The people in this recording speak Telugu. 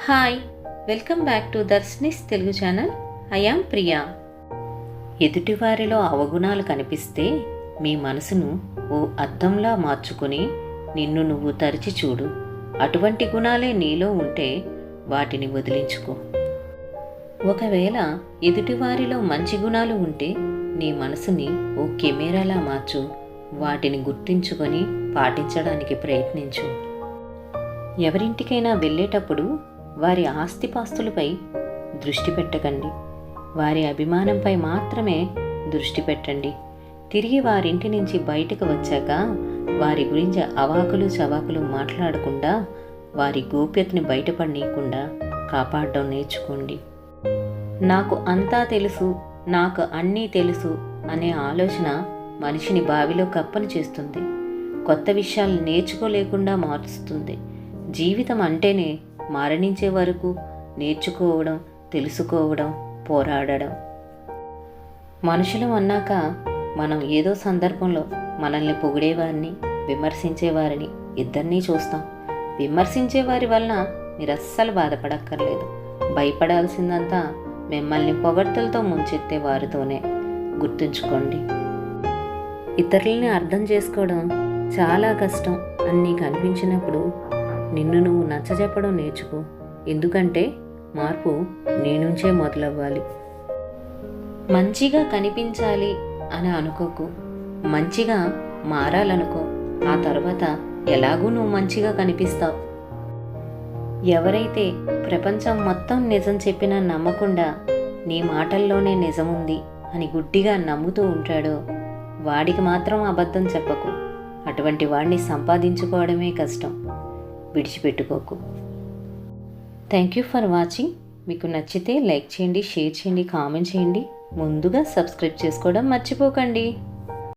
Hi, welcome back to Darshanis Telugu channel. I am Priya. ఎదుటివారిలో అవగుణాలు కనిపిస్తే మీ మనసును ఓ అద్దంలా మార్చుకుని నిన్ను నువ్వు తరిచి చూడు. అటువంటి గుణాలే నీలో ఉంటే వాటిని వదిలించుకో. ఒకవేళ ఎదుటివారిలో మంచి గుణాలు ఉంటే నీ మనసుని ఓ కెమెరాలా మార్చు. వాటిని గుర్తించుకొని పాటించడానికి ప్రయత్నించు. ఎవరింటికైనా వెళ్ళేటప్పుడు వారి ఆస్తిపాస్తులపై దృష్టి పెట్టకండి. వారి అభిమానంపై మాత్రమే దృష్టి పెట్టండి. తిరిగి వారింటి నుంచి బయటకు వచ్చాక వారి గురించి అవాకులు చవాకులు మాట్లాడకుండా వారి గోప్యతని బయటపడనీయకుండా కాపాడడం నేర్చుకోండి. నాకు అంతా తెలుసు, నాకు అన్నీ తెలుసు అనే ఆలోచన మనిషిని బావిలో కప్పని చేస్తుంది. కొత్త విషయాలు నేర్చుకోలేకుండా మారుస్తుంది. జీవితం అంటేనే మరణించే వరకు నేర్చుకోవడం, తెలుసుకోవడం, పోరాడడం. మనుషులం అన్నాక మనం ఏదో సందర్భంలో మనల్ని పొగిడేవారిని, విమర్శించేవారిని ఇద్దరినీ చూస్తాం. విమర్శించేవారి వలన మీరు అస్సలు బాధపడక్కర్లేదు. భయపడాల్సిందంతా మిమ్మల్ని పొగడ్తలతో ముంచెత్తే వారితోనే. గుర్తుంచుకోండి, ఇతరులని అర్థం చేసుకోవడం చాలా కష్టం అని నీకు అనిపించినప్పుడు నిన్ను నువ్వు నచ్చజెప్పడం నేర్చుకో. ఎందుకంటే మార్పు నీ నుంచే మొదలవ్వాలి. మంచిగా కనిపించాలి అని అనుకోకు, మంచిగా మారాలనుకో. ఆ తర్వాత ఎలాగూ నువ్వు మంచిగా కనిపిస్తావు. ఎవరైతే ప్రపంచం మొత్తం నిజం చెప్పినా నమ్మకుండా నీ మాటల్లోనే నిజముంది అని గుడ్డిగా నమ్ముతూ ఉంటాడో వాడికి మాత్రం అబద్ధం చెప్పకు. అటువంటి వాడిని సంపాదించుకోవడమే కష్టం. విడిచిపెట్టుకోకు. Thank you for watching. మీకు నచ్చితే లైక్ చేయండి, షేర్ చేయండి, కామెంట్ చేయండి. ముందుగా సబ్స్క్రైబ్ చేసుకోవడం మర్చిపోకండి.